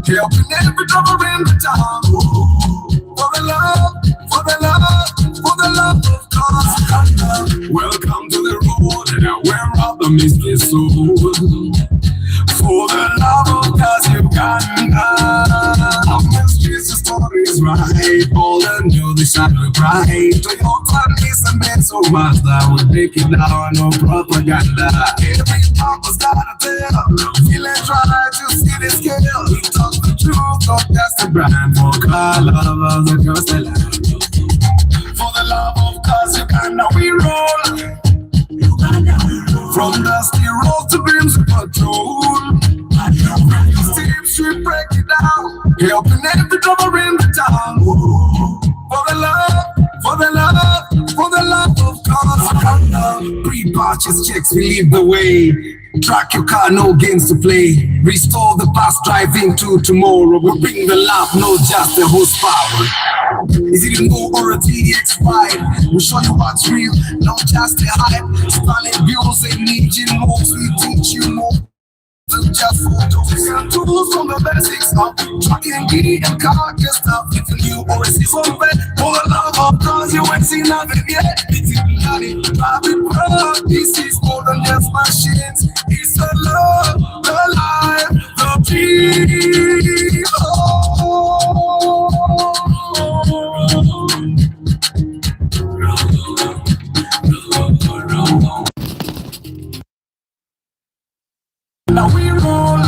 helping every drummer in the town. For the love, for the love, for the love of God. Welcome to the road where optimism is sold. For the love of God, Uganda. The streets, the stories right. All the new, the shadow bright. Toyota, Nissan, and so much that we break it down, no propaganda. Every purpose gotta tell. Village right, you see the scale. We talk the truth, not just the brand. For car lovers across the land. For the love of God, Uganda, we roll. From dusty road to beams of patrol. Steps we break it down, helping every drummer in the town. For the love, for the love, for the love of God. Pre-purchase checks, we lead the way. Track your car, no games to play. Restore the past, drive into tomorrow. We bring the love, not just the horsepower. Is it a new or a TX5? We show you what's real, not just the hype. Stunning views and engine moves, we teach you more than just photos. And tools from the basics of trucking, gear and car stuff. If you new or a season vet, for the love of cars, you ain't seen nothing yet. It's in the Bobby Pro. This is more than just machines. It's the love, the life, the people. Now we roll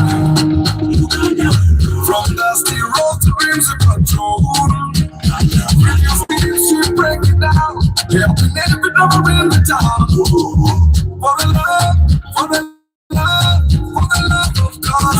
from dusty road to beams of control. With your steps, we break it down, helping every drummer in the town. For the love, for the love, for the love of God.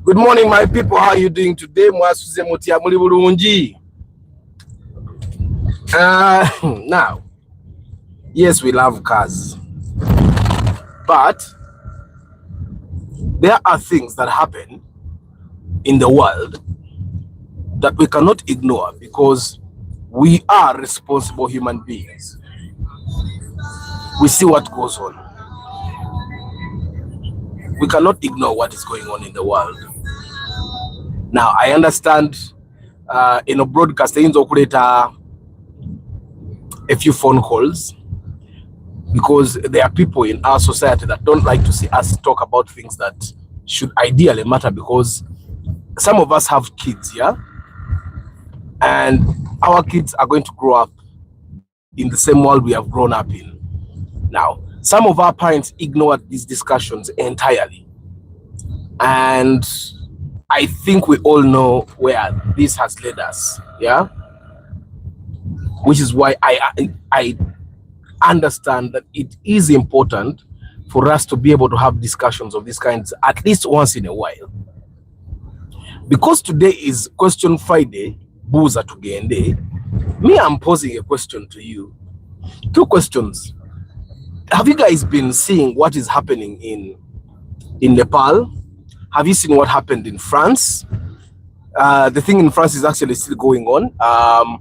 Good morning, my people. How are you doing today? Mwasuze mutia muli bulungi. Now, yes, we love cars, but there are things that happen in the world that we cannot ignore because we are responsible human beings. We see what goes on. We cannot ignore what is going on in the world. Now, I understand in a broadcasting operator a few phone calls because there are people in our society that don't like to see us talk about things that should ideally matter, because some of us have kids, yeah, and our kids are going to grow up in the same world we have grown up in. Now, some of our parents ignored these discussions entirely, and I think we all know where this has led us, yeah? Which is why I understand that it is important for us to be able to have discussions of these kinds at least once in a while. Because today is Question Friday, Buza Tugende, me, I'm posing a question to you. Two questions. Have you guys been seeing what is happening in Nepal? Have you seen what happened in France? The thing in France is actually still going on.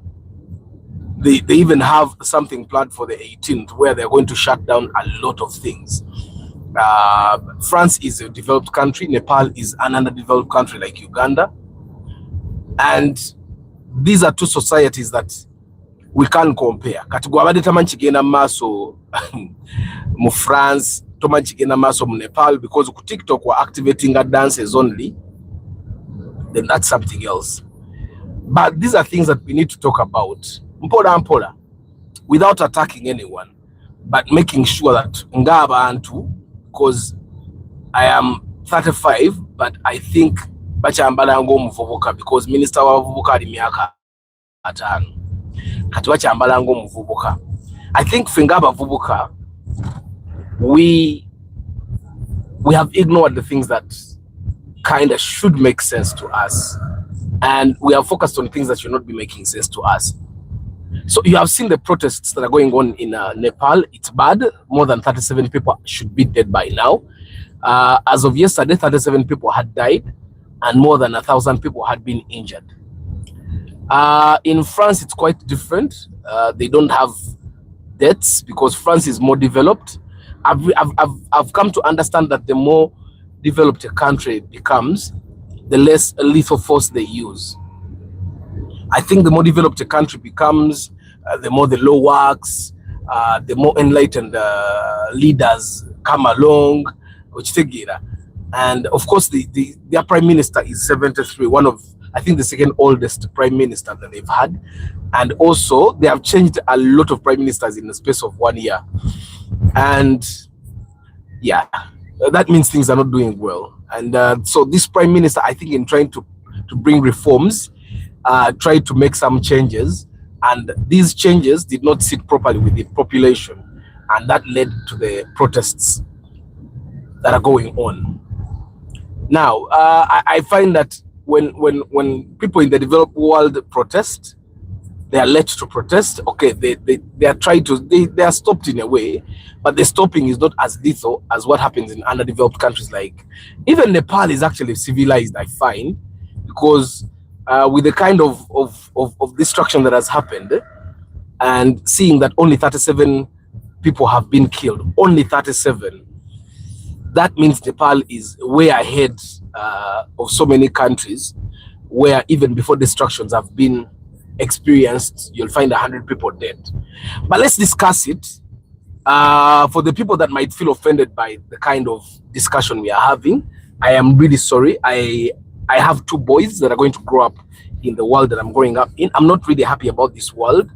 They even have something planned for the 18th where they're going to shut down a lot of things. France is a developed country. Nepal is an underdeveloped country like Uganda. And these are two societies that we can't compare. Katugwabade tamanchigena maso mu France, tamanchigena maso mu Nepal, because ku TikTok we're activating our dances only. Then that's something else. But these are things that we need to talk about. Mpola, without attacking anyone, but making sure that ngaba antu, because I am 35, but I think bachambala ngo muvubuka, because minister wa vubuka ali miaka 5. Kati bachambala ngo muvubuka. I think fingaba vubuka, we have ignored the things that kind of should make sense to us, and we are focused on things that should not be making sense to us. So you have seen the protests that are going on in Nepal. It's bad. More than 37 people should be dead by now. As of yesterday, 37 people had died and more than 1,000 people had been injured. In France, it's quite different. They don't have deaths because France is more developed. I've come to understand that the more developed a country becomes, the less lethal force they use. I think the more developed a country becomes, the more the law works, the more enlightened leaders come along, which and of course their prime minister is 73, one of, I think, the second oldest prime minister that they've had. And also they have changed a lot of prime ministers in the space of 1 year. And yeah, that means things are not doing well. And so this prime minister, I think, in trying to bring reforms, tried to make some changes, and these changes did not sit properly with the population, and that led to the protests that are going on now. I find that when people in the developed world protest, they are led to protest. Okay, they are trying to, they are stopped in a way, but the stopping is not as lethal as what happens in underdeveloped countries. Like even Nepal is actually civilized, I find, because with the kind of destruction that has happened, and seeing that only 37 people have been killed, only 37, that means Nepal is way ahead of so many countries where even before destructions have been experienced, you'll find 100 people dead. But let's discuss it. For the people that might feel offended by the kind of discussion we are having, I am really sorry. I have two boys that are going to grow up in the world that I'm growing up in. I'm not really happy about this world.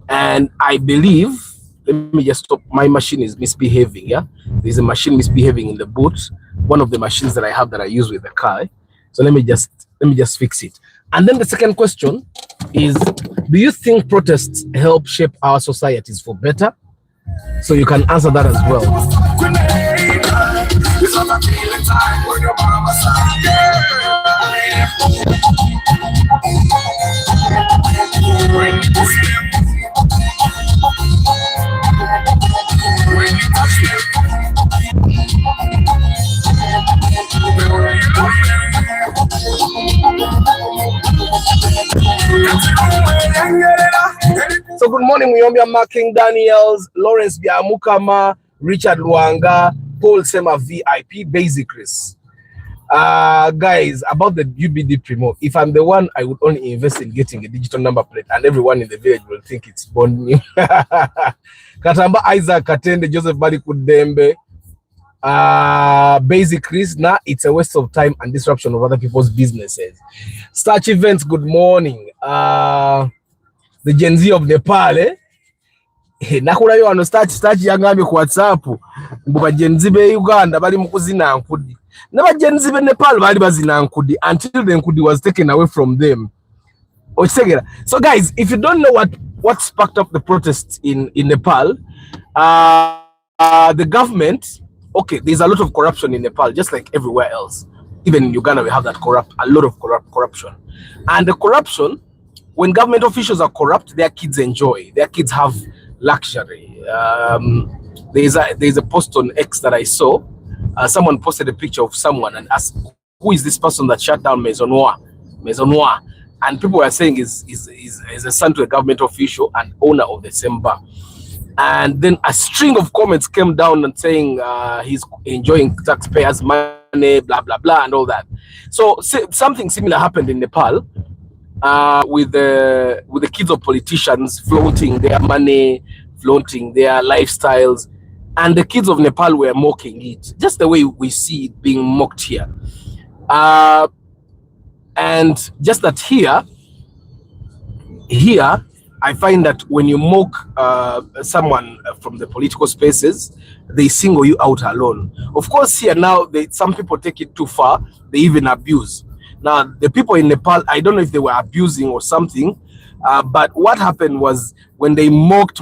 And I believe, let me just stop. My machine is misbehaving. Yeah, there's a machine misbehaving in the boot. One of the machines that I have that I use with the car. So let me just fix it. And then the second question is, do you think protests help shape our societies for better? So you can answer that as well. So good morning, Muyombi Marking Daniels, Lawrence Biamukama, Richard Luanga, Paul Sema VIP, Basic Chris. Guys, about the UBD Primo, if I'm the one, I would only invest in getting a digital number plate, and everyone in the village will think it's born new. Katamba Isaac Katende, Joseph Bali Kudembe, Basic Chris. Now it's a waste of time and disruption of other people's businesses. Starch Events, good morning. The Gen Z of Nepal, nakula yo ano starch yangambe ku WhatsApp mbuba Gen Z be Uganda bali mukuzina nkudi naba Gen Z be Nepal bali bazina nkudi until the nkudi was taken away from them. So guys, if you don't know what sparked up the protests in Nepal, the government, okay, there's a lot of corruption in Nepal, just like everywhere else. Even in Uganda we have that a lot of corruption. And the corruption, when government officials are corrupt, their kids enjoy. Their kids have luxury. There's a post on X that I saw. Someone posted a picture of someone and asked, "Who is this person that shut down Maison Noire?" And people were saying is a son to a government official and owner of the same bar. And then a string of comments came down and saying he's enjoying taxpayers' money, blah blah blah, and all that. So something similar happened in Nepal. With the kids of politicians flaunting their money, flaunting their lifestyles, and the kids of Nepal were mocking it, just the way we see it being mocked here. And just that here, I find that when you mock someone from the political spaces, they single you out alone. Of course, here now, some people take it too far. They even abuse. Now, the people in Nepal, I don't know if they were abusing or something, but what happened was when they mocked,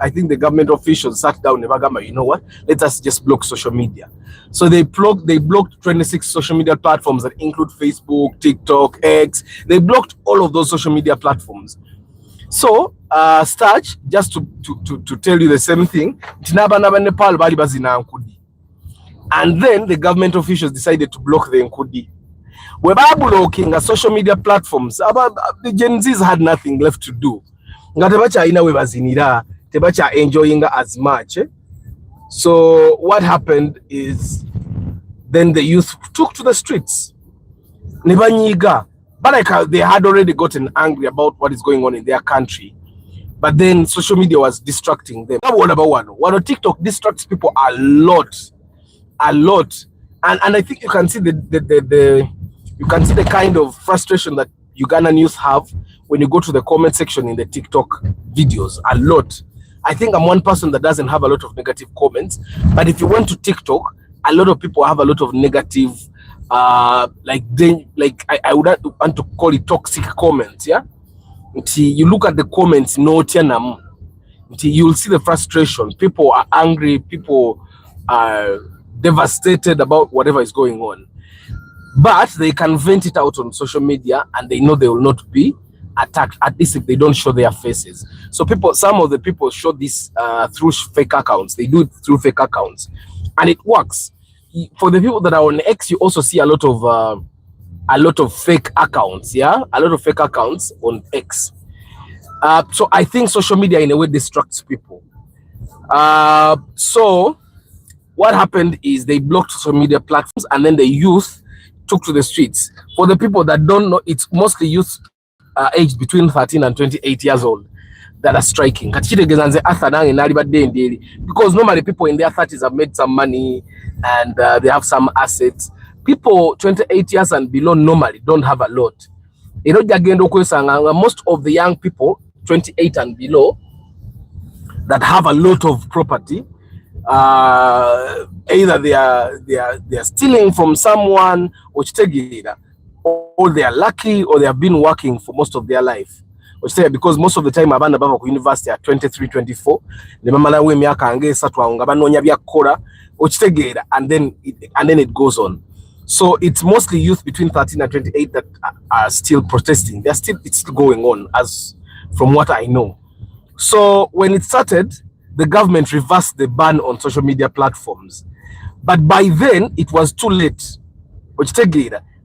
I think the government officials sat down, you know what, let us just block social media. So they blocked 26 social media platforms that include Facebook, TikTok, X. They blocked all of those social media platforms. So Starch, just to tell you the same thing, Nepal bali bazina nkudi. And then the government officials decided to block the nkudi. We were blocking social media platforms. The Gen Zs had nothing left to do. Nga tebacha ina we bazinira, tebacha enjoying as much. So what happened is then the youth took to the streets. Nebanyiga. But like they had already gotten angry about what is going on in their country. But then social media was distracting them. One about one TikTok distracts people a lot. And I think you can see you can see the kind of frustration that Ugandan youth have when you go to the comment section in the TikTok videos. A lot. I think I'm one person that doesn't have a lot of negative comments, but if you went to TikTok, a lot of people have a lot of negative I would want to call it toxic comments. Yeah, until you look at the comments, no tianam, until you'll see the frustration. People are angry, people are devastated about whatever is going on, but they can vent it out on social media and they know they will not be attacked, at least if they don't show their faces. So some of the people show this through fake accounts. They do it through fake accounts and it works. For the people that are on X, you also see a lot of fake accounts. Yeah, a lot of fake accounts on X. So I think social media in a way distracts people. So what happened is they blocked social media platforms and then the youth took to the streets. For the people that don't know, it's mostly youth aged between 13 and 28 years old that are striking. Because normally people in their 30s have made some money and they have some assets. People 28 years and below normally don't have a lot. Most of the young people 28 and below that have a lot of property, either they are stealing from someone or they are lucky or they have been working for most of their life. Because most of the time abana bava ku university at 23 24 ne mamala we myaka ange esatu nga banonya byakola okitegeera and then it goes on. So it's mostly youth between 13 and 28 that are still protesting. It's still going on, as from what I know. So when it started, the government reversed the ban on social media platforms, but by then it was too late.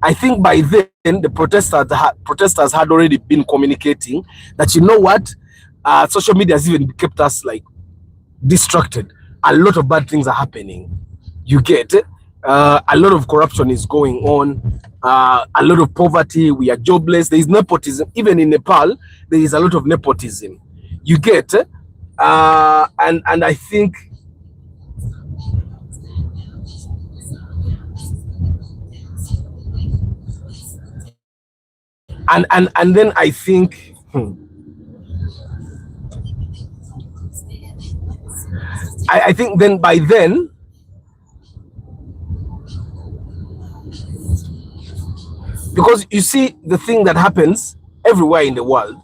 I think by then the protesters had already been communicating that, you know what, social media has even kept us like distracted. A lot of bad things are happening. You get it? A lot of corruption is going on. A lot of poverty. We are jobless. There is nepotism. Even in Nepal, there is a lot of nepotism. You get it? And I think and then I think I think then by then because you see the thing that happens everywhere in the world,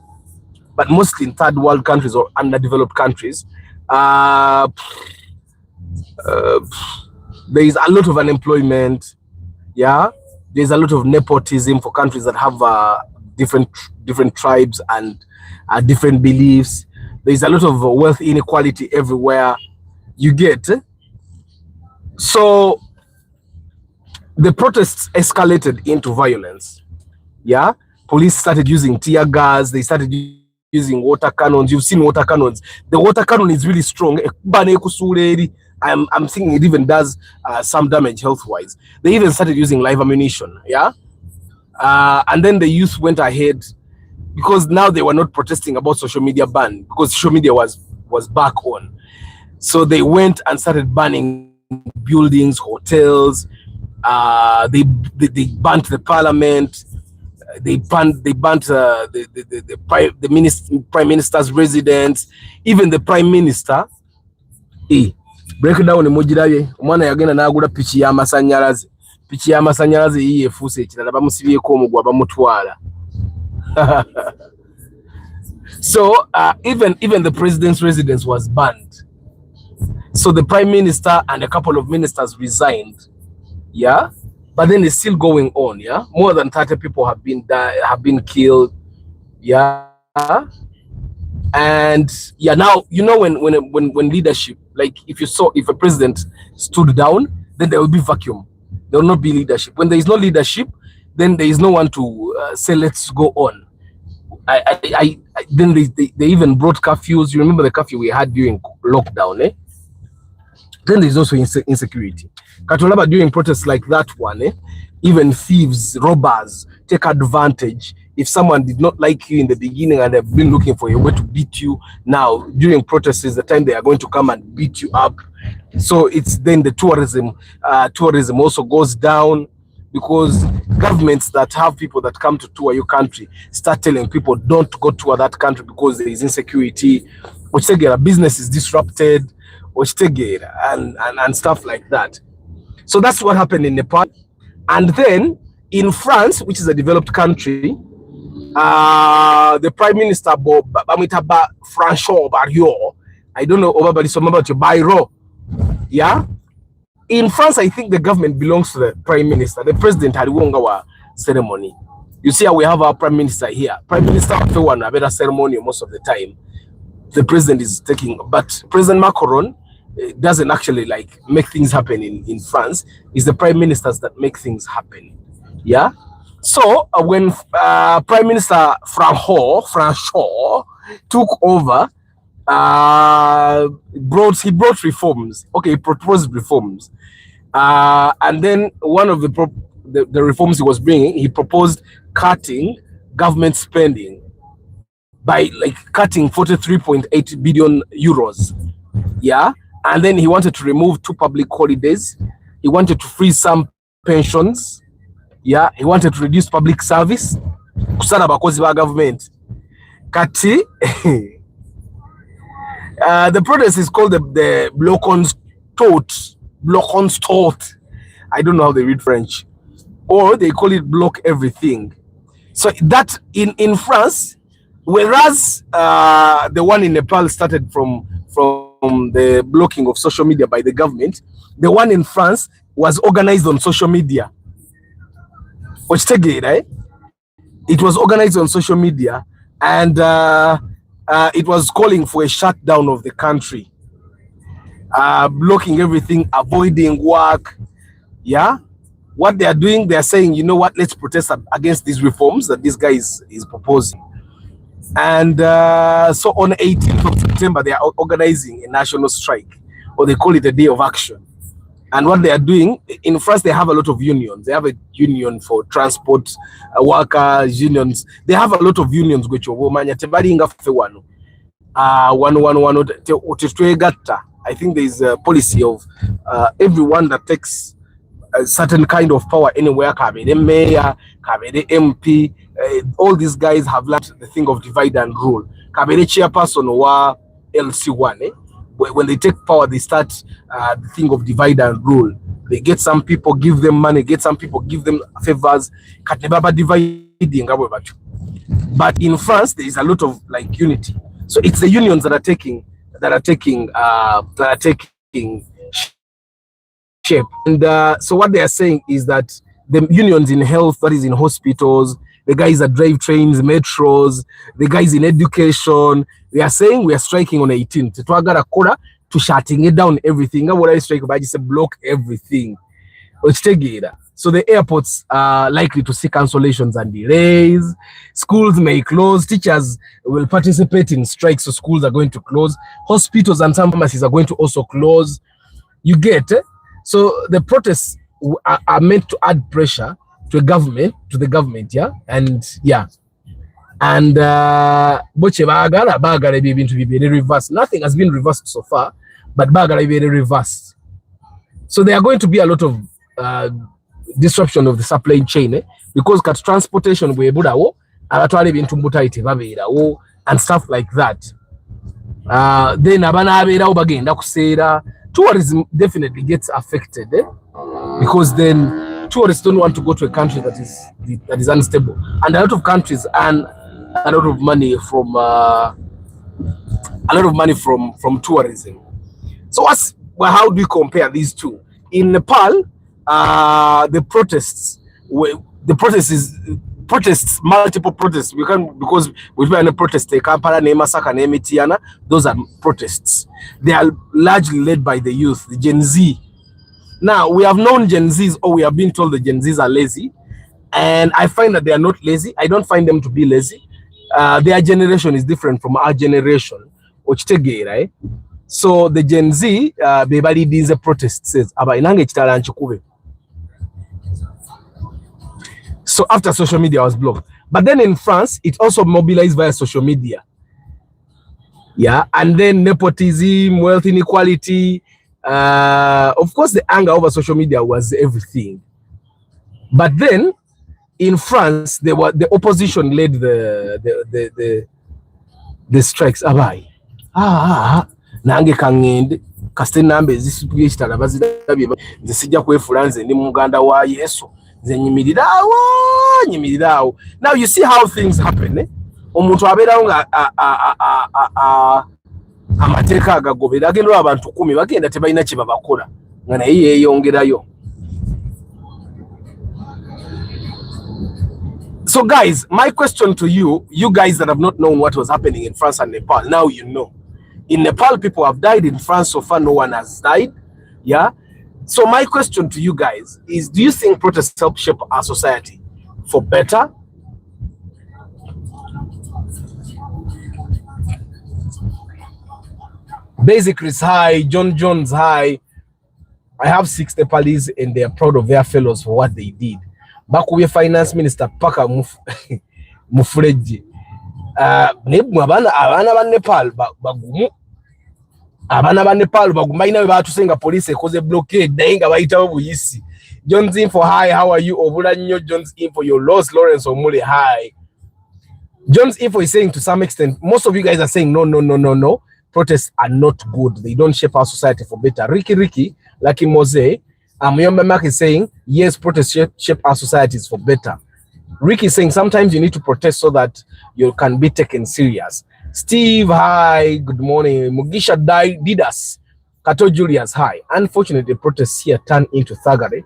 but mostly in third world countries or underdeveloped countries, there is a lot of unemployment. Yeah, there's a lot of nepotism for countries that have different tribes and different beliefs. There's a lot of wealth inequality everywhere. You get? So the protests escalated into violence. Yeah, police started using tear gas. They started using water cannons. You've seen water cannons. The water cannon is really strong. I'm thinking it even does some damage health-wise. They even started using live ammunition. Yeah, and then the youth went ahead because now they were not protesting about social media ban because social media was back on. So they went and started banning buildings, hotels. They banned the parliament. They banned the prime minister's residence. Even the prime minister. Breakdown mujiraye omwana yagenda n'agula piki y'amasanyalaze yiye efuuse ekirala bamusibyeko omugwa bamutwala. So even the president's residence was banned. So the prime minister and a couple of ministers resigned. Yeah, but then it's still going on. Yeah, more than 30 people have been killed. Yeah, And yeah, now you know when leadership, like if a president stood down, then there will be vacuum. There will not be leadership. When there is no leadership, then there is no one to say let's go on. Then they even brought curfews. You remember the curfew we had during lockdown, eh? Then there's also insecurity. Katolaba, during protests like that one, even thieves, robbers take advantage. If someone did not like you in the beginning and they've been looking for a way to beat you, now during protests is the time they are going to come and beat you up. So it's then the tourism also goes down, because governments that have people that come to tour your country start telling people don't go tour that country because there is insecurity, which business is disrupted, and stuff like that. So that's what happened in Nepal. And then in France, which is a developed country, the Prime Minister Bamitaba Francois Barrio, I don't know about your Bayrou, yeah. In France, I think the government belongs to the Prime Minister. The President had a ceremony. You see how we have our Prime Minister here. Prime Minister have a better ceremony most of the time. The President is taking, but President Macron doesn't actually like make things happen in France. It's the Prime Ministers that make things happen. Yeah. So when Prime Minister Francois took over, he brought reforms. Okay, he proposed reforms. And then one of the reforms he was bringing, he proposed cutting government spending by like cutting 43.8 billion euros. Yeah. And then he wanted to remove 2 public holidays. He wanted to freeze some pensions. Yeah. He wanted to reduce public service. Kusana bakozi ba government. Kati. The protest is called the Blockonstot. I don't know how they read French. Or they call it block everything. So that in France, whereas the one in Nepal started from the blocking of social media by the government, the one in France was organized on social media. It was organized on social media, and it was calling for a shutdown of the country, blocking everything, avoiding work. Yeah, what they are doing, they are saying, you know what, let's protest against these reforms that this guy is proposing. And so on 18th of September, they are organizing a national strike, or they call it a day of action. And what they are doing, in France, they have a lot of unions. They have a union for transport workers, unions. They have a lot of unions. I think there is a policy of everyone that takes a certain kind of power anywhere. Mayor, MP, all these guys have learned the thing of divide and rule. Chairperson or LC1, when they take power, they start the thing of divide and rule. They get some people, give them money, get some people, give them favors. But in France, there is a lot of like unity. So it's the unions that are taking shape. And so what they are saying is that the unions in health, that is in hospitals, the guys that drive trains, metros, the guys in education, they are saying we are striking on 18th. To shutting it down everything. What I strike by just block everything. So the airports are likely to see cancellations and delays. Schools may close. Teachers will participate in strikes, so schools are going to close. Hospitals and some pharmacies are going to also close. You get it? So the protests are meant to add pressure to the government, yeah, and yeah, and reversed. Nothing has been reversed so far, but bagara be reversed. So there are going to be a lot of disruption of the supply chain, because transportation we and stuff like that. Then tourism definitely gets affected, because then tourists don't want to go to a country that is unstable, and a lot of countries earn a lot of money from tourism. So how do we compare these two? In Nepal, the protests protests, multiple protests. We can, because we've been a protest, they Kampala, Masaka, Mitiana, those are protests. They are largely led by the youth, the Gen Z. Now, we have known Gen Zs, or we have been told the Gen Zs are lazy, and I find that they are not lazy. I don't find them to be lazy. Their generation is different from our generation, which gay, right? So the Gen Z, they lead the protest says, so after social media was blocked. But then in France, it also mobilized via social media. Yeah, and then nepotism, wealth inequality. Of course, the anger over social media was everything. But then in France, the opposition led the strikes. Abai. Nange kangende kasite nambe zisituye kitala bazirabye zisijja kwefulanze ndi mu Uganda wa Yesu zenyimirirawo nyimirirawo. Now you see how things happen, eh? Omuntu abeerawo nga amateeka agagobera agenda abantu 10 bagenda tebalina kye babakola nga naye yeeyongerayo. So guys, my question to you, you guys that have not known what was happening in France and Nepal, now you know. In Nepal, people have died. In France, so far, no one has died. Yeah. So my question to you guys is, do you think protests help shape our society for better? Basic is high. John Jones high. I have 6 Nepalese and they are proud of their fellows for what they did. Back with finance minister Paka Mufreji. Abana ba Nepal bagumu. Abana ba Nepal bagumaina batusenga police cause blockade dainga bayitawo buyisi. Jones Info hi, how are you? Obula nyo Jones Info, your loss Lawrence Omule hi. Jones Info is saying to some extent, most of you guys are saying no. Protests are not good. They don't shape our society for better. Ricky, Lucky Mose, Muyombe Mark is saying, yes, protests shape our societies for better. Ricky is saying sometimes you need to protest so that you can be taken serious. Steve, hi, good morning. Mugisha Didas, Kato Julius, hi. Unfortunately, protests here turn into thuggery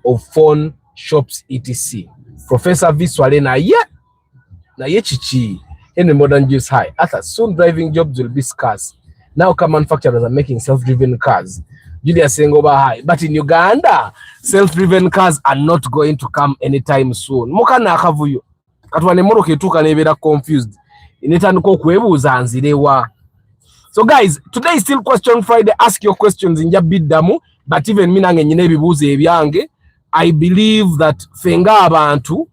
of phone shops, etc. Professor Viswalena, yeah, na yechichi. In the modern Jews, hi. Soon driving jobs will be scarce. Now car manufacturers are making self-driven cars. Julius saying over high. But in Uganda, self-driven cars are not going to come anytime soon. Mokana akavuyo. Katwane moro ketuka nebera confused. Inetaniko kwebuza anzirewa. So guys, today is still question Friday. Ask your questions in Jabidamu. But even minange nyine bibuze ebyange. I believe that fenga abantu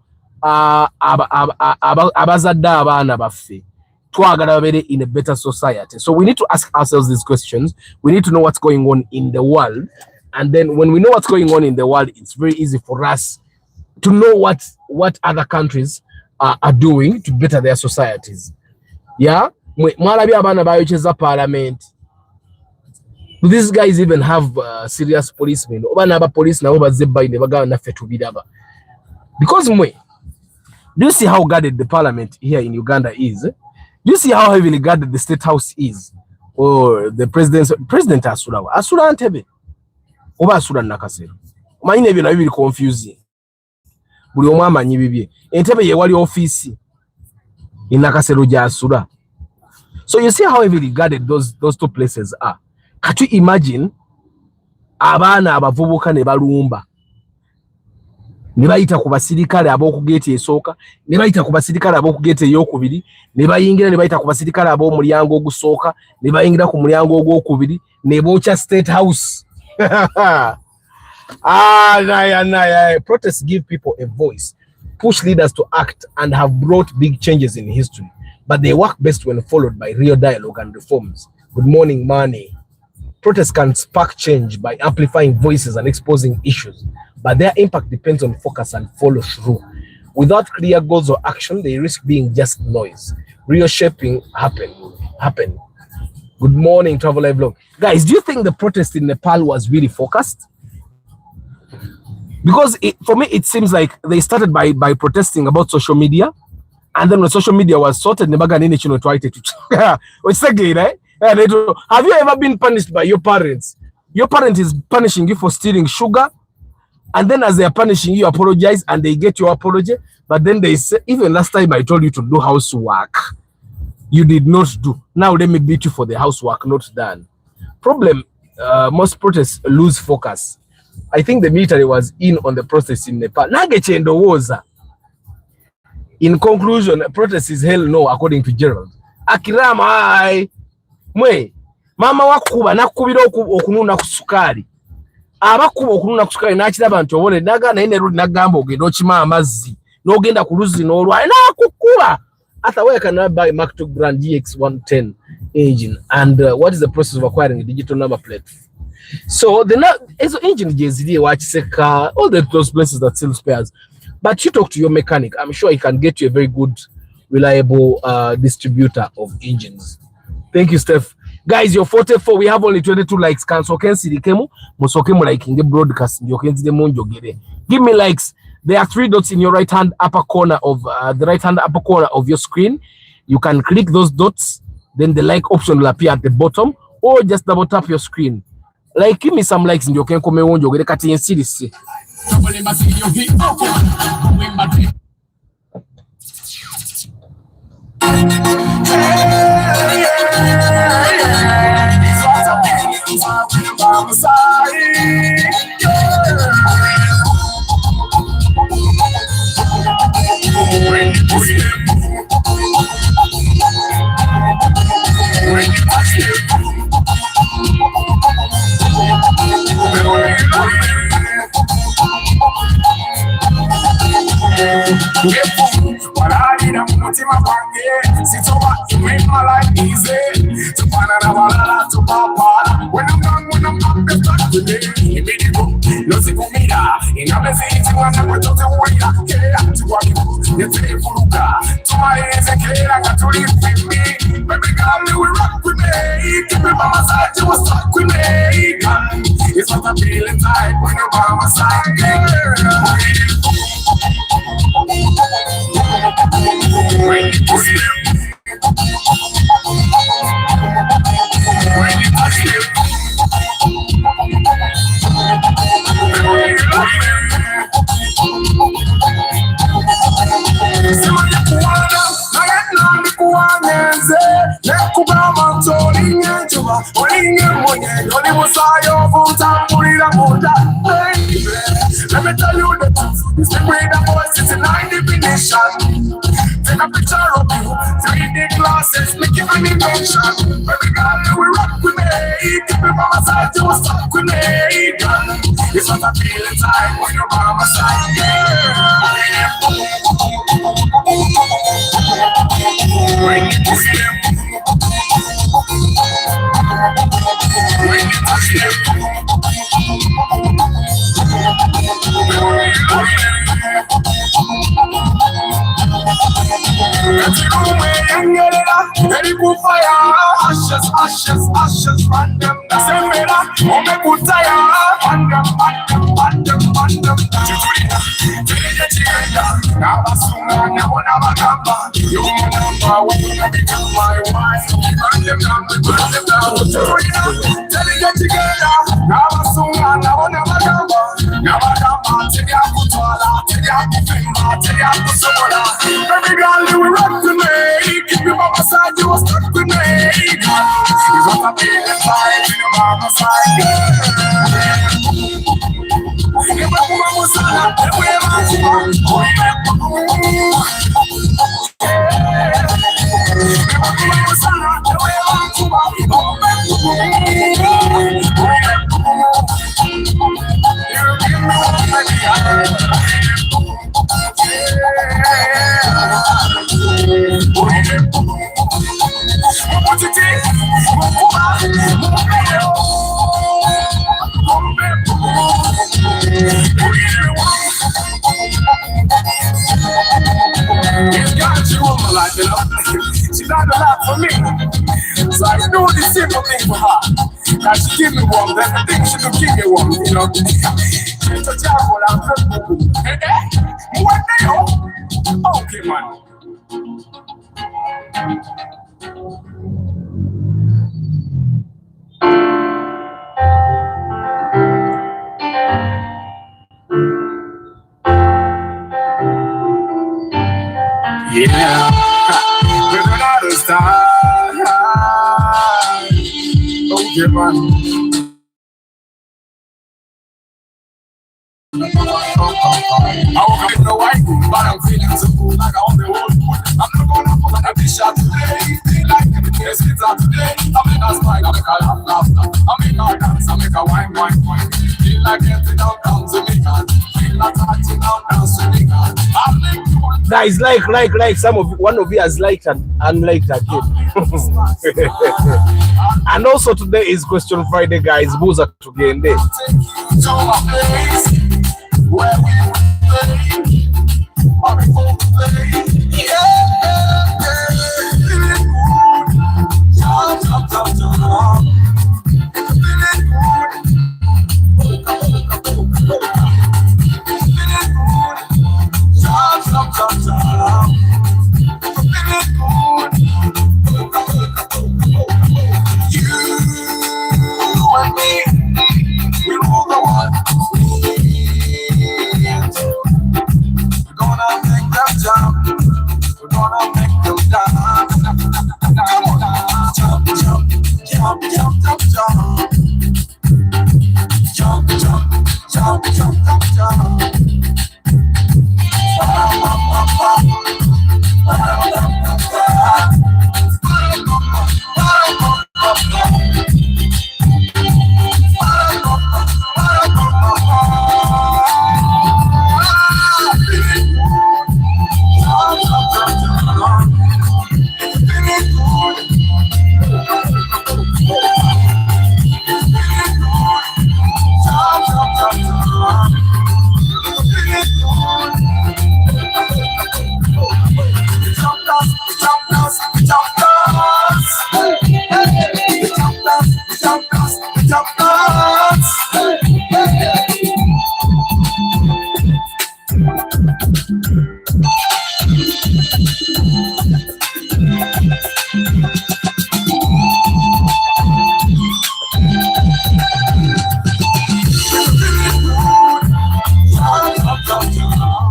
abazadda abana baffe twagala babere in a better society. So we need to ask ourselves these questions. We need to know what's going on in the world, and then when we know what's going on in the world, it's very easy for us to know what other countries are doing to better their societies. Yeah, mwalabi abana bayocheza parliament. These guys even have serious policemen. Obana aba police na obazebba ine baga na fetu bidaba. Because do you see how guarded the parliament here in Uganda is? Do you see how heavily guarded the state house is? Or the president Asura Antebe. Oba Asura Nakasero. Mine even I will confusing. Buli omwama nyi bibye. Entebe ye wali office in Nakasero ja Asura. So you see how heavily guarded those 2 places are. Can you imagine abana abavubuka ne balumba? Ne bayita ku basirikale ab'oku gate esooka, ne bayita ku basirikale ab'oku gate ey'okubiri, ne bayingira ne bayita ku basirikale ab'omulyango ogusooka, ne bayingira ku mulyango ogwokubiri, ne bookya state house. Protests give people a voice, push leaders to act, and have brought big changes in history. But they work best when followed by real dialogue and reforms. Good morning, Mani. Protests can spark change by amplifying voices and exposing issues, but their impact depends on focus and follow through. Without clear goals or action, they risk being just noise. Real shaping happen. Good morning, Travel Live Vlog. Guys, do you think the protest in Nepal was really focused? Because for me, it seems like they started by protesting about social media, and then when social media was sorted, have you ever been punished by your parents? Your parent is punishing you for stealing sugar, and then as they are punishing you, apologize, and they get your apology. But then they say, even last time I told you to do housework, you did not do. Now let me beat you for the housework not done. Problem, most protests lose focus. I think the military was in on the process in Nepal. In conclusion, protest is hell no, according to Gerald. Akirama ai mwe mama wakuba nakubira okununa kusukali abakuba okununa kusukali nakiraba nti obone nagana ine rudi nagamba ogenda okima amazzi n'ogenda ku luzi n'olwaye nakukuba. Where can I buy a Mark II Grand GX110 engine? And what is the process of acquiring a digital number plate? So the engine JZD Wachiseka, all those places that sell spares. But you talk to your mechanic, I'm sure he can get you a very good, reliable distributor of engines. Thank you, Steph. Guys, you're 44. We have only 22 likes. So can see the kemo. Musokemo like in the broadcast. You can see the monjo gere. Give me likes. There are 3 dots in your right hand upper corner of your screen. You can click those dots. Then the like option will appear at the bottom, or just double tap your screen. Like, give me some likes in your can come on your kati series. It's not a feeling tight when you're by my side, let me tell you the truth. It's the way the voice is in high definition. Take a picture of you, 3D glasses, make you an invention. Baby girl, you will rock with me. Keep me by my side, you will stuck with me. It's not a feeling time when you're by my side, girl. When you touch them, when you touch them. Ashes, ashes, ashes, random. Semera, ome putaya, random, random, random, random. Chitulina, chitulina, nabasunga, nabagamba. You remember when you become my wife. Random, random, chitulina, chitulina, nabasunga, nabagamba. Nabagamba, teya kutwala, teya kufimba, teya kusola. Baby girl, you will rock to me. Keep you by my side, you will stuck with me. It's what I feel inside when you're by my side, girl. You know I'm a son, the way I'm she's not a lot for me, so I do the simple thing for her. Cause she give me one, then the thing she do give me one, you know. She's a job for that. What the hell? Okay, man. I woke up in the white, but I'm feeling so cool like I own the whole moon. I'm not gonna put on a t-shirt today. Feel like the skits are today. I make a smile, I make a laugh. I make a dance, I make a wine. Feel like getting down to me, God. Feel like touching down to me, God. Guys, like some of one of you has liked and unliked again. And also today is Question Friday, guys. Buza tugende. Where we play, or before we play, jump. It's feeling good. Jump. It's feeling good. You and me, we rule the world. We're gonna make them jump. We're gonna make them dance. Come on, jump.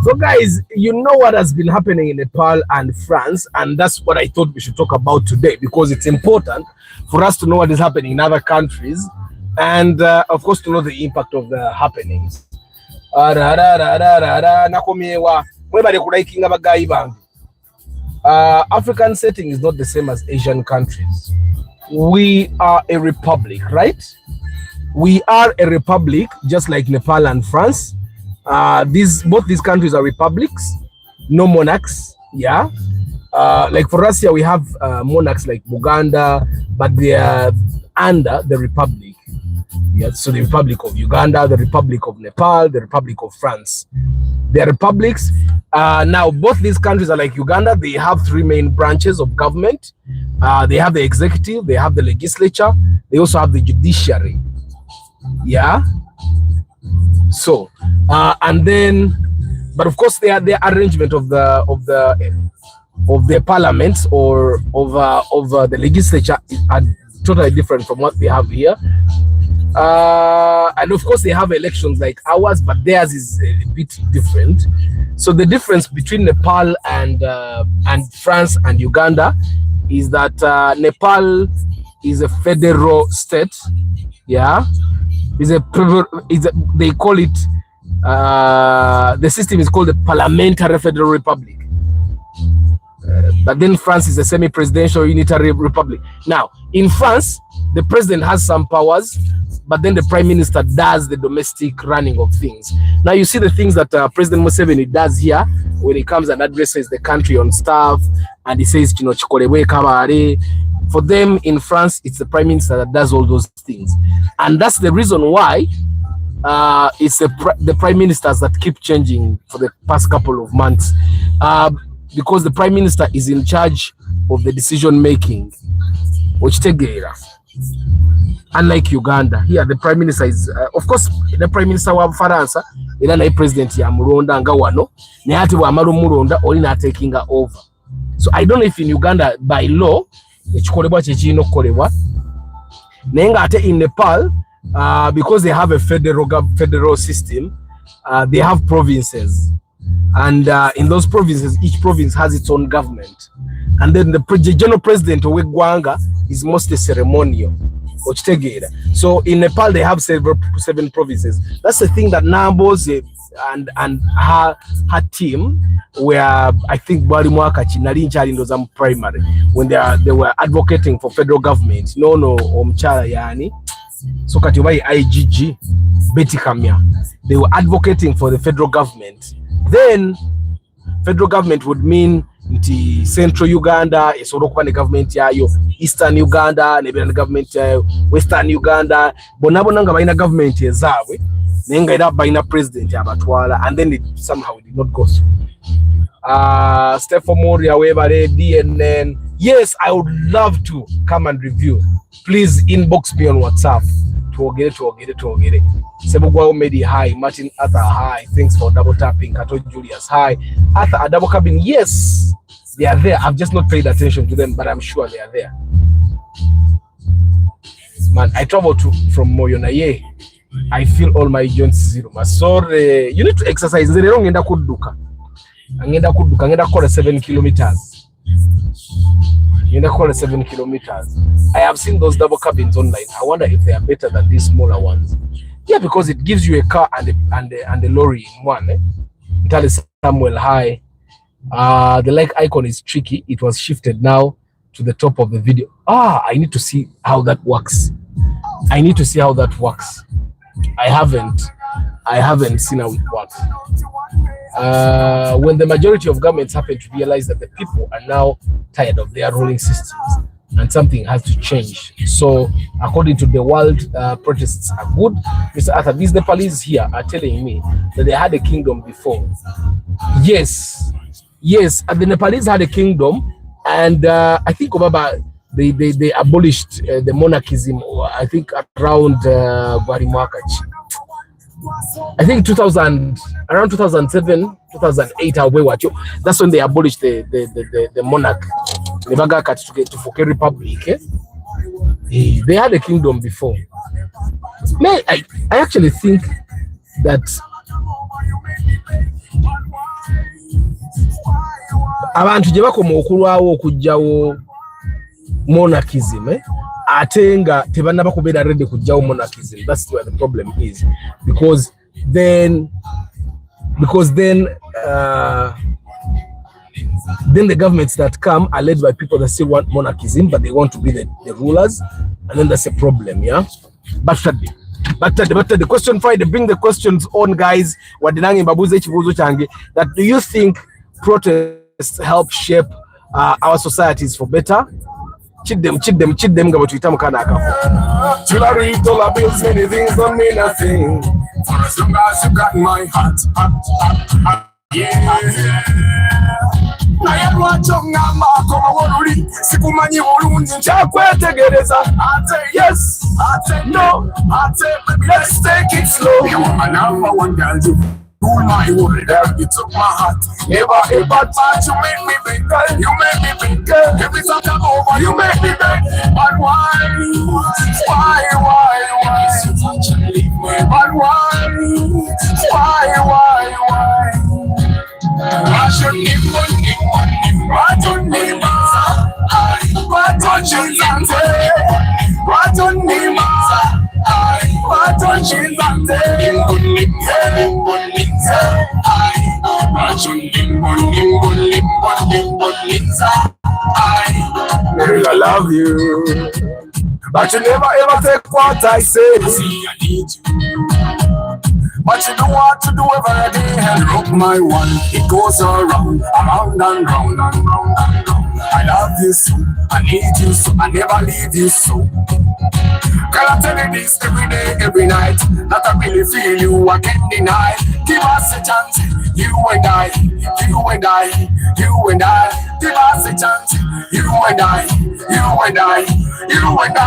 So guys, you know what has been happening in Nepal and France, and that's what I thought we should talk about today, because it's important for us to know what is happening in other countries, and of course to know the impact of the happenings. African setting is not the same as Asian countries. We are a republic, right? We are a republic, just like Nepal and France. Both these countries are republics, no monarchs. Yeah, like for us here, we have monarchs like Uganda, but they are under the republic. Yeah, so the Republic of Uganda, the Republic of Nepal, the Republic of France. They are republics. Now, both these countries are like Uganda. They have three main branches of government. They have the executive, they have the legislature, they also have the judiciary. Yeah. So, and then, but of course, their arrangement of the parliaments or of the legislature are totally different from what we have here. And of course, they have elections like ours, but theirs is a bit different. So the difference between Nepal and France and Uganda is that Nepal is a federal state. Yeah. They call it, the system is called the Parliamentary Federal Republic. But then France is a semi-presidential unitary republic. Now, in France, the president has some powers, but then the prime minister does the domestic running of things. Now, you see the things that President Museveni does here when he comes and addresses the country on staff, and he says, you know, Chikolewe Kabare. For them in France, it's the prime minister that does all those things. And that's the reason why it's the prime ministers that keep changing for the past couple of months. Because the prime minister is in charge of the decision making. Unlike Uganda, here the prime minister is, of course, the prime minister of France, the president ya Muronda nga wano, ne ati wa maru Muronda oli na taking over. So I don't know if in Uganda by law ekikolebwa kyekirina okukolebwa, naye nga ate in Nepal, because they have a federal system, they have provinces, and in those provinces, each province has its own government, and then the general president of Uganda is mostly ceremonial. So in Nepal they have seven provinces. That's the thing that Nambos and her team were, I think, Bari Mwakachi Narinchari Ndozam primary when they were advocating for federal government. No Omchara Yani. So Katiwai IGG Betty Kamya. They were advocating for the federal government. Then federal government would mean the central Uganda, the government yayo, eastern Uganda, the government yayo, western Uganda, bonabonanga baina government yezawe, nenga ida baina president yabatwala, and then it somehow did not go through. Stephen Moria, webare, DNN. Yes, I would love to come and review. Please inbox me on WhatsApp. Tuogere. Sebugwa Medi, hi. Martin Arthur, hi. Thanks for double tapping. Kato Julius, hi. Arthur, a double cabin. Yes, they are there. I've just not paid attention to them, but I'm sure they are there. Man, I traveled from Moyonaye. I feel all my joints zero. Sorry, you need to exercise. Ngenda kuduka 7 kilometers. You know, 7 kilometers. I have seen those double cabins online. I wonder if they are better than these smaller ones. Yeah, because it gives you a car and a lorry in one. Tell Samuel, hi. The like icon is tricky. It was shifted now to the top of the video. I need to see how that works. I haven't seen how it works. When the majority of governments happen to realize that the people are now tired of their ruling systems and something has to change. So, according to the world, protests are good. Mr. Arthur, these Nepalese here are telling me that they had a kingdom before. Yes, and the Nepalese had a kingdom, and I think they abolished the monarchism, I think around Gwarimwakachi. I think around 2007, 2008, that's when they abolished the monarch. The Republic. They had a kingdom before. I actually think that abantu je bakoma okulwawo okujjawo monarchism atenga tebanna bakubera ready kujjawo monarchism. That's where the problem is, because then the governments that come are led by people that still want monarchism, but they want to be the rulers, and then that's a problem. Yeah, but the question Friday, bring the questions on, guys. That do you think protests help shape our societies for better? Cheat them. $2 bills, many things don't mean nothing. For as long as you got my heart. Yeah. Ate yes, ate no, ate let's take it slow. You are my number one girl, you rule my world, girl. You took my heart. Never a bad part, you made me big, girl. You made me big, girl. Every time I'm over, you made me big. But why? You touch and leave me. But why? I should need money. What on me, ma? What on Chizante? What on me, ma? What on Chizante? I love you, but you never ever take what I say. See, I need you. But you don't want to do every day and rock my one. It goes around and round. I love you so, I need you so, I never leave you so. Girl, I tell you this every day, every night, that I really feel you, I can't deny. Give us a chance, you and I. Give us a chance, you and I.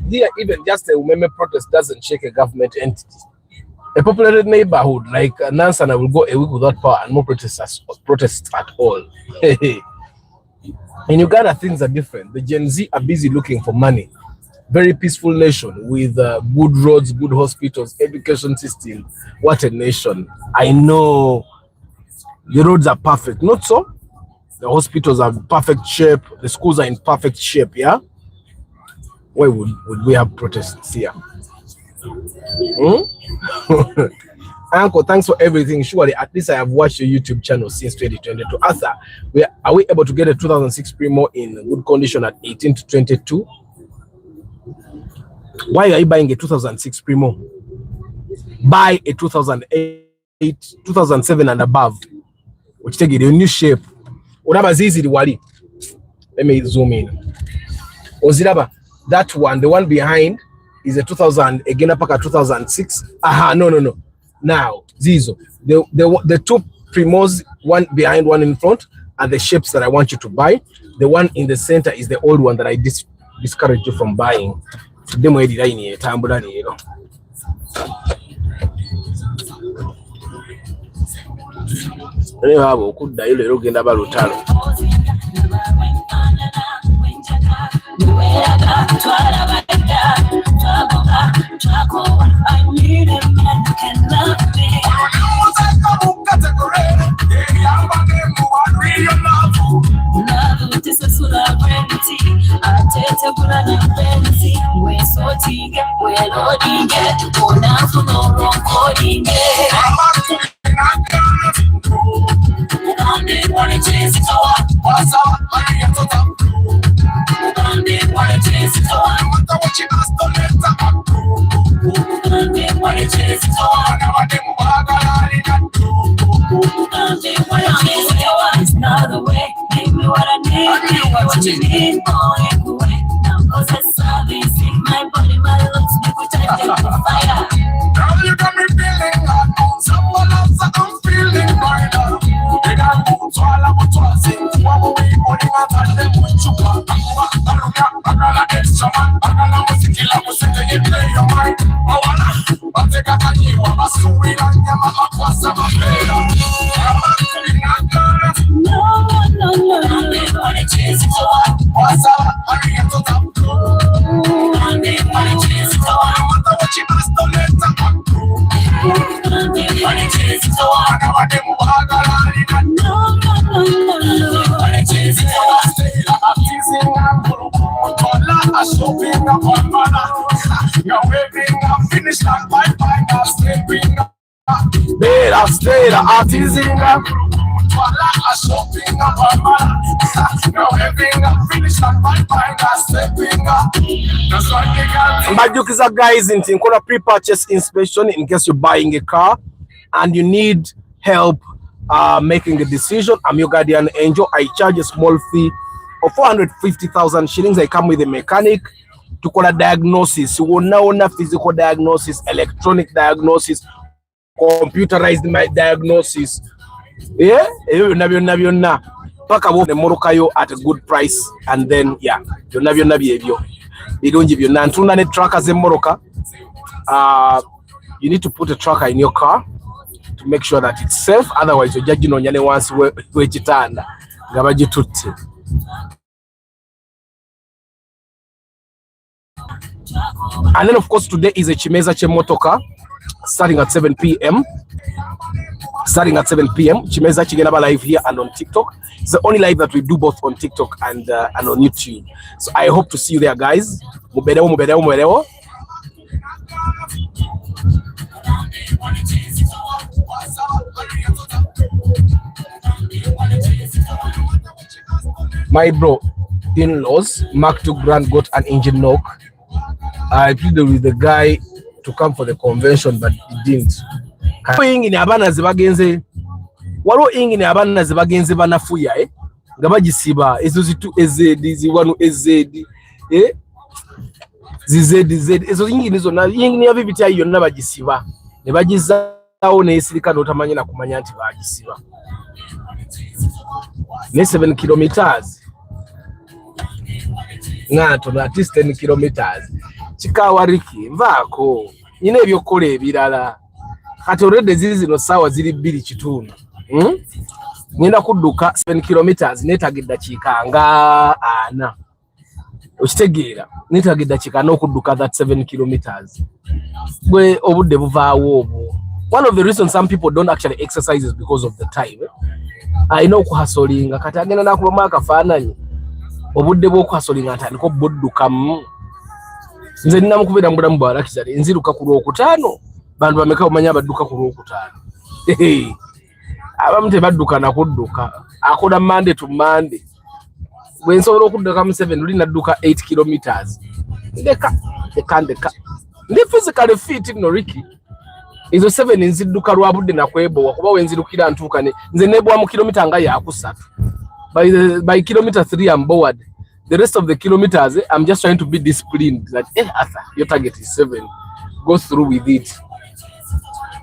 Here, even just a women protest doesn't shake a government entity. A populated neighborhood like Nansana will go a week without power and no protests at all. In Uganda, things are different. The Gen Z are busy looking for money. Very peaceful nation with good roads, good hospitals, education system. What a nation. I know the roads are perfect. Not so. The hospitals are in perfect shape. The schools are in perfect shape, yeah? Why would we have protests here? Uncle, thanks for everything. Surely, at least I have watched your YouTube channel since 2022. Arthur, are we able to get a 2006 Primo in good condition at 18 to 22? Why are you buying a 2006 Primo? Buy a 2008, 2007 and above, which take it a new shape. Whatever is easy, let me zoom in. Oziraba, that one, the one behind is a 2000 again, up 2006. Aha, no. Now, Zizo, the two Primos, one behind, one in front, are the shapes that I want you to buy. The one in the center is the old one that I discourage you from buying. Majukiza guys, in Tinkola pre-purchase inspection in case you're buying a car and you need help making a decision. I'm your guardian angel. I charge a small fee of 450,000 shillings. I come with a mechanic to call a diagnosis. You will now know physical diagnosis, electronic diagnosis, computerized diagnosis. Yeah, paka wo ne morokayo at a good price, and then yeah, you don't give you nantuna ne trackers in Moroka. You need to put a tracker in your car to make sure that it's safe. Otherwise, you're judging on yane once wechitanda ngabajitutte. And then of course today is a Chimeza Chemotoka starting at 7 p.m. Chimeza Chigenaba live here and on TikTok. It's the only live that we do both on TikTok and on YouTube. So I hope to see you there, guys. Mubedewo. My bro in-laws, Mark 2 Grand got an engine knock. I pleaded with the guy to come for the convention, but he didn't. Ingine abana zibagenze walo ingine abana zibagenze banafuya ngabagisiba ezo zitu ezedi ziwanu ezedi zizedi ezo ingine zo na ingine yabibiti ayo nabagisiba ne bagizawo ne sirika notamanye na kumanya nti bagisiba ne 7 kilometers ngato na at least 10 kilometers chikawariki mvako nyine ebyokola ebirala kati already zino sawa ziri 2 kitundu ngenda kudduka 7 kilometers netagidda chikanga ana okitegeera netagidda chikana okudduka that 7 kilometers bwe obudde buvaawo obwo. One of the reasons some people don't actually exercise is because of the time. I know kuhasolinga kati agenda nakubama akafaananyi obudde bwo kuhasolinga atandika obuddukamu nze nina mukubera mbulamu bwa lakizali nziruka ku Lwokutaano bantu bameka omanya badduka ku Lwokutaano abamu tebadduka nakudduka akola Monday to Monday wensobola okudduka mu 7 luli nadduka 8 kilometers ndeka ndi physically fit no Ricky izo 7 nzidduka lwabudde nakwebowa kuba wenzirukira ntuukane nze nebwa mu kilomita nga yakusatu by kilometer 3 I'm bored. The rest of the kilometers I'm just trying to be disciplined like Arthur, your target is 7, go through with it.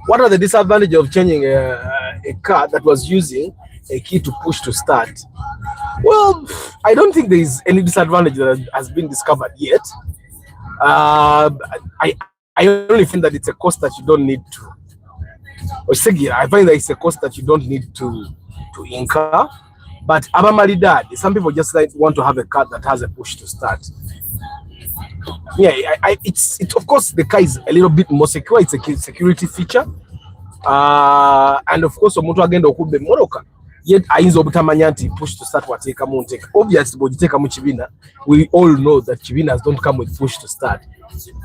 What are the disadvantages of changing a car that was using a key to push to start? Well, I don't think there is any disadvantage that has been discovered yet. I only think that it's a cost that you don't need to. I find that it's a cost that you don't need to incur. But Abamalidad, some people just want to have a car that has a push to start. Yeah, it's of course the car is a little bit more secure. It's a security feature, and of course, omuntu agenda okubba emmoroka yet ayinza obutamanya nti push to start wateeka mu nteeka. Obviously, bw'ogiteeka mu kibina, we all know that kibinas don't come with push to start.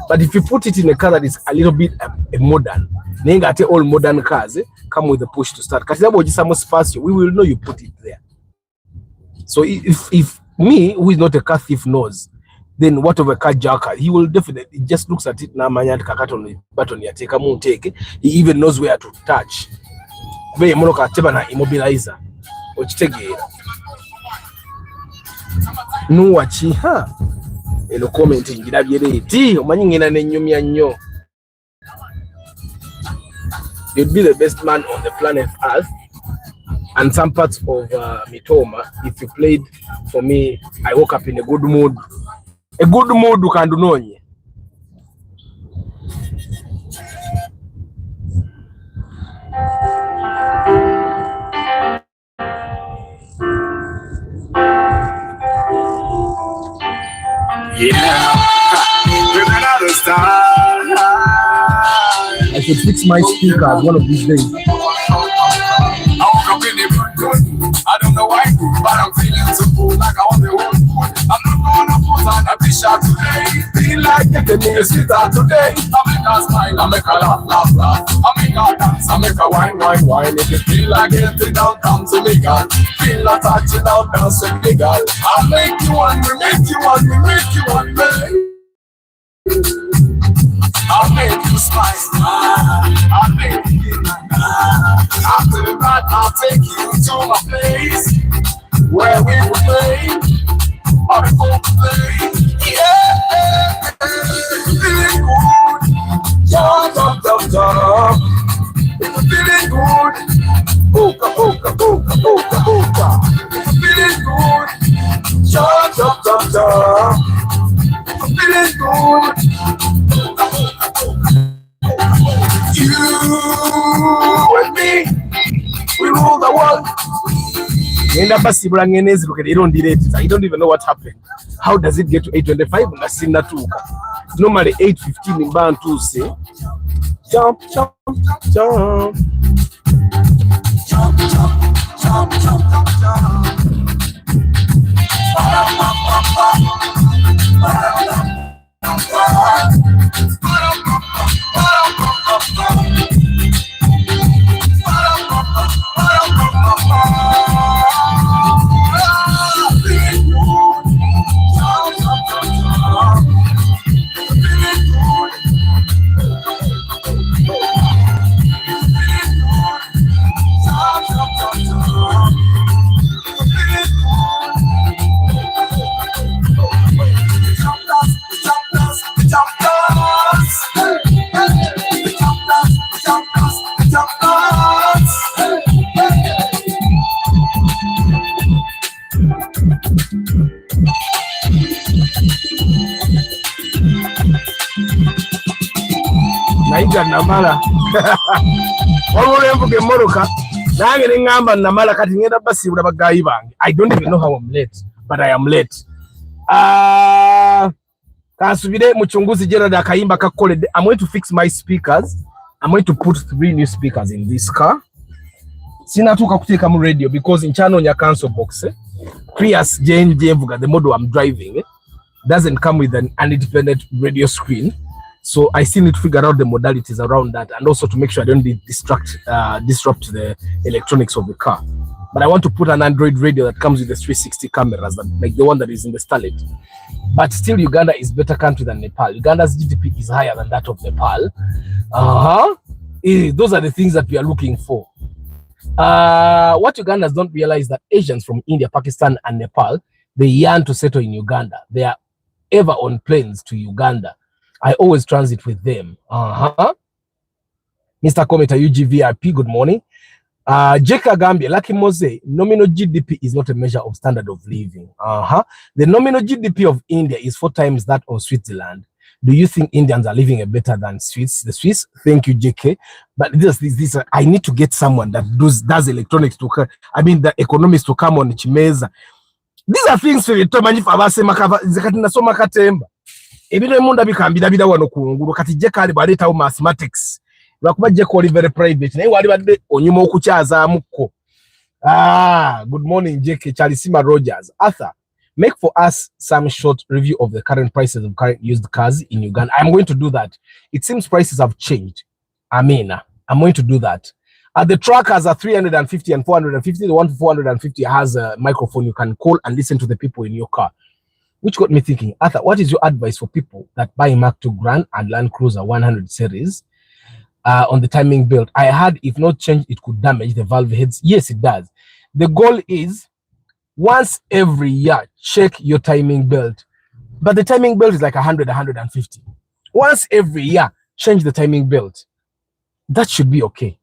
But if you put it in a car that is a little bit modern, naye nga ate all modern cars come with a push to start. Kati bw'ogisamu spatio, we will know you put it there. So if me, who is not a car thief, knows, then what of a carjacker? He will definitely just looks at it na manya kakatoni button ya take mu take. He even knows where to touch. Be monoka teba na immobilizer. Okitegeera. Nuwachi ha. Eno comment ngirabye leti omanyi ngina nenyumya nnyo. You'd be the best man on the planet Earth. And some parts of Mitoma, if you played for me, I woke up in a good mood. A good mood you can do no. Yeah, we're another star. I should fix my speakers one of these days. I don't know why, but I'm feeling so cool, like I want the whole mood. I'm not gonna put on a t-shirt today. Feel like getting a sweeter today. I make her smile, I make her laugh. I make her dance, I make her wine. If you feel like getting down, come to me, girl. Feel like touching down, dance with me, girl. I'll make you one, make you one, babe. I'll make you smile, I'll make you after the night, I'll take you to my place where we will play, or we go play. Yeah, feeling good, jump. Feeling good, hookah. Feeling good, jump. Feeling good. You and me, we rule the world. I don't even know what happened. How does it get to 8:25? Normally 8:15 in Bantu say jump. Naiga namala Wamulembuge moroka nange nengamba namala kati ngenda basibula bagayi bange. I don't even know how I'm late, but I am late. Kasubire muchunguzi Gerald akayimba kakole. I'm going to fix my speakers. I'm going to put 3 new speakers in this car. Sinatuka kuteka mu radio because in channel nya cancel box. Prius Jane Mvuga, the model I'm driving, doesn't come with an independent radio screen. So I still need to figure out the modalities around that, and also to make sure I don't disrupt the electronics of the car. But I want to put an Android radio that comes with the 360 cameras, like the one that is in the Starlet. But still, Uganda is better country than Nepal. Uganda's GDP is higher than that of Nepal. Those are the things that we are looking for. What Ugandans don't realize that Asians from India, Pakistan, and Nepal, they yearn to settle in Uganda. They are ever on planes to Uganda. I always transit with them. Mr. Kometa, UGVIP, good morning. Jeka Gambia, Lucky Mose, nominal GDP is not a measure of standard of living. The nominal GDP of India is 4 times that of Switzerland. Do you think Indians are living better than Swiss? The Swiss, thank you, JK. But this, I need to get someone that does electronics the economics to come on Chimeza. These are things for the Tomanif Abase Makava, Zakatina Soma Katemba. Ebile munda bikambira wano kungulu kati jekali baleta au mathematics bakuba jekoli very private naye wali badde onyuma okukyaza mukko. Good morning JK Chalisima Rogers. Arthur, make for us some short review of the current prices of current used cars in Uganda. I'm going to do that. It seems prices have changed. I'm going to do that. The trackers are 350 and 450. The one for 450 has a microphone you can call and listen to the people in your car. Which got me thinking, Arthur, what is your advice for people that buy Mark II Grand and Land Cruiser 100 series on the timing belt? I heard if not changed, it could damage the valve heads. Yes, it does. The goal is once every year, check your timing belt. But the timing belt is like 100, 150. Once every year, change the timing belt. That should be okay.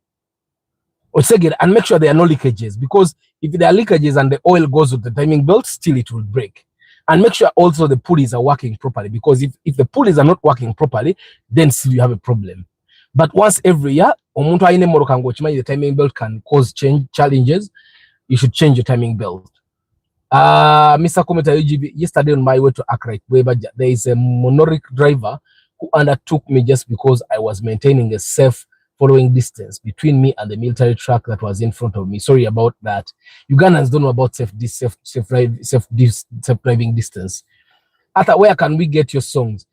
And make sure there are no leakages, because if there are leakages and the oil goes with the timing belt, still it will break. And make sure also the pulleys are working properly, because if the pulleys are not working properly, then still you have a problem. But once every year, the timing belt can cause challenges. You should change your timing belt. Mr. Kometa UGB, yesterday on my way to Accra, there is a monoric driver who undertook me just because I was maintaining a safe following distance between me and the military truck that was in front of me. Sorry about that. Ugandans don't know about safe driving distance. Arthur, where can we get your songs?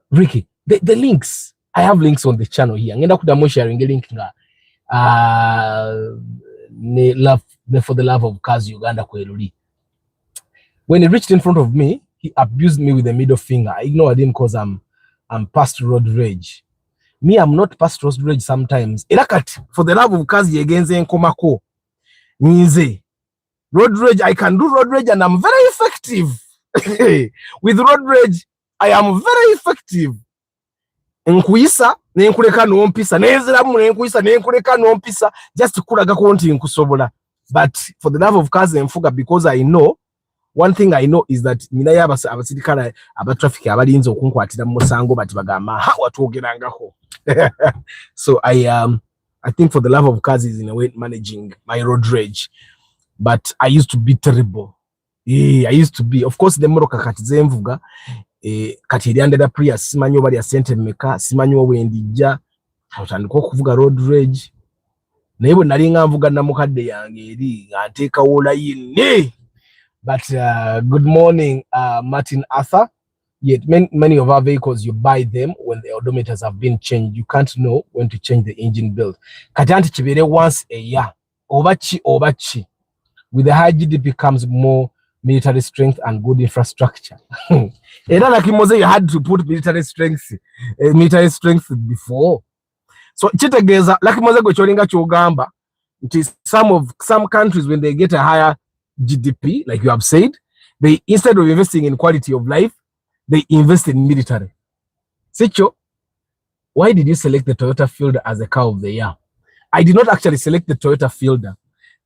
Ricky, the links. I have links on the channel here. Ngenda kudamo sharing link nga for the love of cars Uganda kweluli. When he reached in front of me, he abused me with a middle finger. I ignored him because I'm past road rage. Me, I'm not past road rage sometimes. Elakat, for the love of cars yegenze nkomako. Nize. Road rage, I can do road rage and I'm very effective. With road rage, I am very effective. Nkuisa, nenkuleka nompisa, nezeramu nenkuisa, nenkuleka nompisa, just to kulaga konti nkusobola. But for the love of cars enfuga, because I know, one thing I know is that minaya abasirikala abatraffic abalinzo okunkwatira mu musango bati bagamba ha watuogerangako. So I think for the love of cars is in a way managing my road rage. But I used to be terrible. I used to be. Of course, the moroka kati zemvuga kati eriandera Prius simanyo bali asente meka simanyo wendija atandiko kuvuga road rage. Naye nalinga mvuga na mukadde yange eri anteeka wola yinne. But good morning, Martin Arthur. Yet many of our vehicles, you buy them when the odometers have been changed. You can't know when to change the engine build. Katanti chibere once a year. Obachi. With the high GDP comes more military strength and good infrastructure. Era like Mose, you had to put military strength before. So chitegeza like Mose go cholinga chogamba. It is some countries when they get a higher GDP, like you have said, they instead of investing in quality of life, they invest in military. Secho, why did you select the Toyota Fielder as the car of the year? I did not actually select the Toyota Fielder.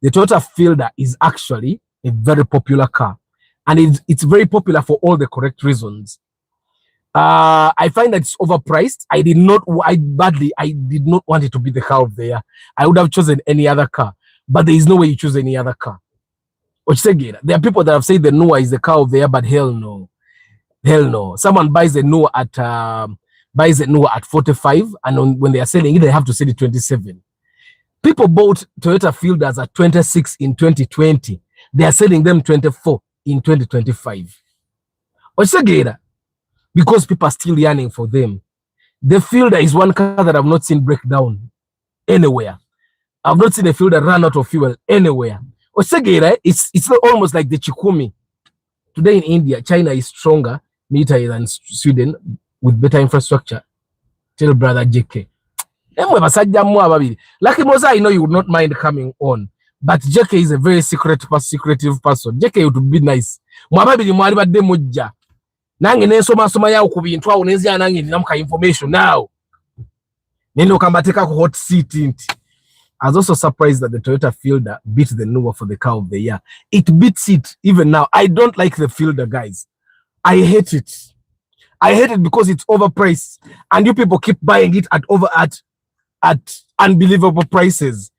The Toyota Fielder is actually a very popular car, and it's very popular for all the correct reasons. I find that it's overpriced. I did not want it to be the car of the year. I would have chosen any other car, but there is no way you choose any other car. There are people that have said the Noah is the car of the year, but hell no. Someone buys the Noah at 45, and when they are selling it, they have to sell it 27. People bought Toyota Fielders at 26 in 2020. They are selling them 24 in 2025. because people are still yearning for them. The fielder is one car that I've not seen break down anywhere. I've not seen a fielder run out of fuel anywhere. Osegera, it's almost like the Chikumi. Today in India, China is stronger military than Sweden with better infrastructure. Tell brother JK. Lucky Moza, I know you would not mind coming on, but JK is a very secretive person. JK would be nice. Mwababili mwali badde mujja. Nange nensoma yawo ku bintu awo nenzia nange ndinamuka information now. Nendo kambateka ku hot seat inti. I was also surprised that the Toyota Fielder beat the Nua for the car of the year. It beats it even now. I don't like the Fielder, guys. I hate it. I hate it because it's overpriced, and you people keep buying it at unbelievable prices.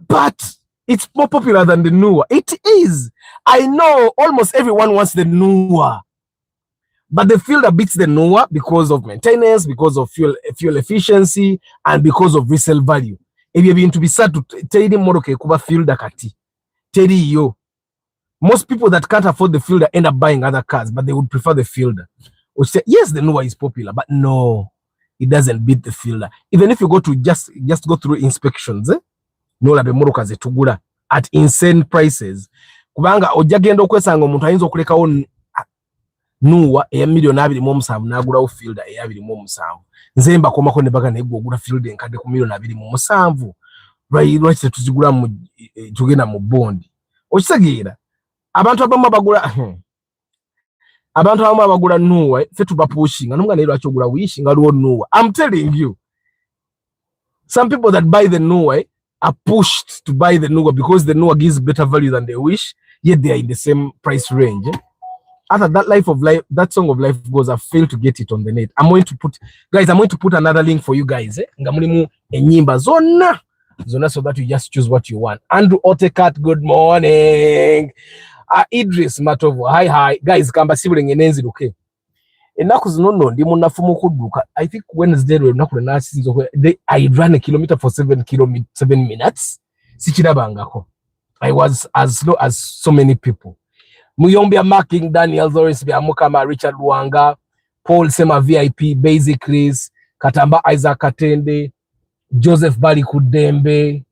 But it's more popular than the Nua. It is. I know almost everyone wants the Nua. But the Fielder beats the Nua because of maintenance, because of fuel efficiency, and because of resale value. If you're being to be sad to tell him Moroke Kuba Fielder Kati, tell you, most people that can't afford the Fielder end up buying other cars, but they would prefer the Fielder. Or say, yes, the Nua is popular, but no, it doesn't beat the Fielder. Even if you go to just go through inspections, no la be Moroka ze tugula at insane prices. Kubanga ojagenda okwesanga omuntu ayinza okulekawo Nua eya $2,200,000 nagulawo Fielder eya $2,700,000. Nzemba komako ne baga ne gugula Fielder enkadde ku $2,200,000. Lwaki tetuzigula tugenda mu bondi. Okisegeera abantu abamu abagula Nua fe tuba pushing anonga ne lwaki ogula wishi ngaliwo Nua. I'm telling you, some people that buy the Nua are pushed to buy the Nua because the Nua gives better value than they wish, yet they are in the same price range. After that song of life goes, I failed to get it on the net. I'm going to put another link for you guys. Ngamulimu enyimba zona so that you just choose what you want. Andrew Otekat, good morning. Idris Matovo, hi guys. Kamba sibule ngenenzi luke. Enaku zinono ndi munafumu kuduka. I think Wednesday we nakule na sinzo I ran a kilometer for 7 minutes. Sichirabangako. I was as slow as so many people. Muyombia marking Daniel Zoris Biamukama, Richard Wanga, Paul Sema VIP, Basic Chris, Katamba Isaac Katende, Joseph Bali Kudembe,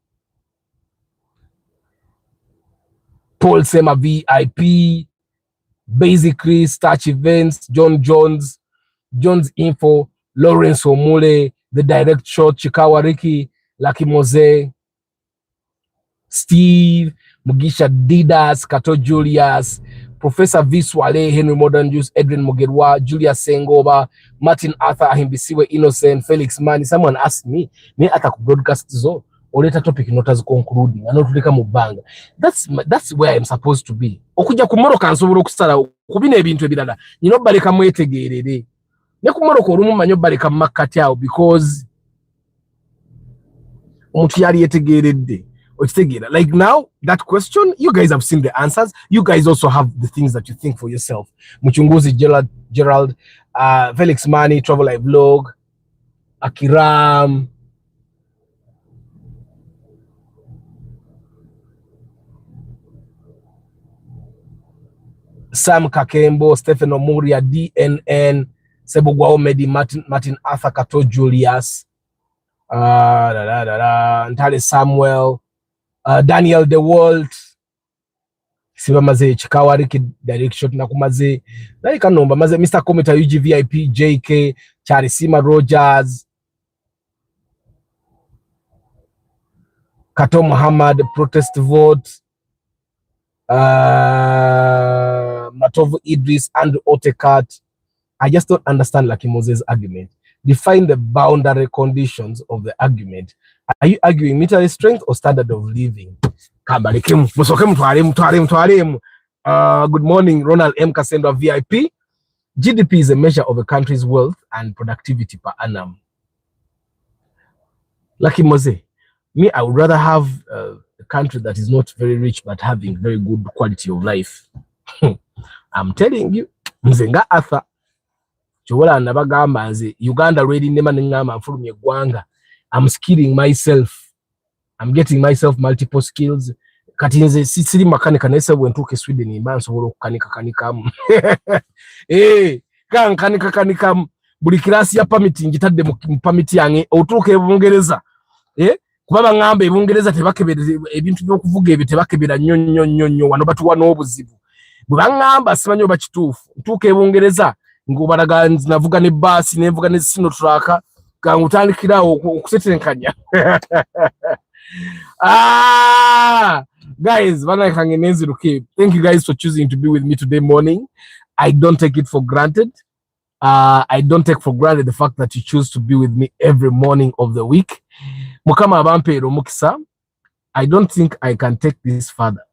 Paul Sema VIP, Basic Chris, Touch Events, John Jones, Jones Info, Lawrence Omule, The Direct Shot, Chikawa Ricky, Lucky Mose, Steve, Mugisha Didas, Kato Julius, Professor Viswale, Henry Modern Juice, Edwin Mogerwa, Julius Sengoba, Martin Arthur, Ahimbisiwe Innocent, Felix Mani. Someone asked me ata ku broadcast zo oleta topic not as concluding anotuleka mu banga. That's where I'm supposed to be. Okuja ku Moroka nsobola okusala kubina ebintu ebirala nyino baleka mwetegerere ne ku Moroka olumu manyo baleka makati awo because omuntu yali yetegeredde. Like now, that question, you guys have seen the answers. You guys also have the things that you think for yourself. Muchunguzi Gerald, Felix Mani, Travel Live Vlog, Akiram, Sam Kakembo, Stephen Omuria, DNN, Sebugwa Omedi, Martin Arthur, Kato Julius, Ntale Samuel, Daniel the World, Sibamaze Chikawariki Direct Shot Nakumaze, Naika Nomba Maze, Mr. Cometa UGVIP, JK, Charisima Rogers, Kato Muhammad, Protest Vote, Matovu Idris, Andrew Otekat. I just don't understand Lucky Moses' argument. Define the boundary conditions of the argument. Are you arguing military strength or standard of living? Good morning, Ronald M. Kasendo VIP. GDP is a measure of a country's wealth and productivity per annum. Lucky Mose, me, I would rather have a country that is not very rich but having very good quality of life. I'm telling you, Mzenga Arthur. Uganda ready nema. I'm skilling myself. I'm getting myself multiple skills. Katinze siri makanika nese wentuke Sweden imba nsobola okukanika. Eh, kanika buli class ya permit ngitadde mu permit yange otuuka ebungereza kuba bangamba ebungereza tebakebera ebintu by'okuvuga ebyo tebakebera nnyo wano batuwa n'obuzibu bwe bangamba simanyi oba kituufu ntuuka ebungereza ng'obalaga navuga ne baasi nevuga ne sinotraaka kanga utandikirawo okusetenkanya guys banakange nenziruke. Thank you guys for choosing to be with me today morning. I don't take it for granted. I don't take for granted the fact that you choose to be with me every morning of the week. Mukama abampeero mukisa. I don't think I can take this further.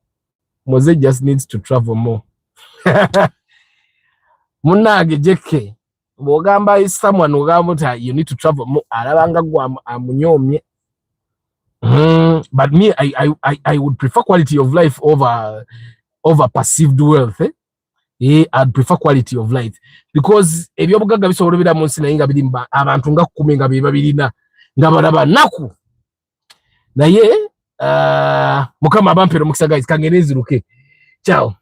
Moze just needs to travel more. Munage jeke. Bogamba is someone who you need to travel more. Alabanga gwa amunyomye. But me, I would prefer quality of life over perceived wealth. I'd prefer quality of life because ebyobugaga bisobora bira munsi naye nga birimba abantu nga 10 nga biba birina nga balaba naku naye mukama abampero mukisa guys kangenezi ruke ciao.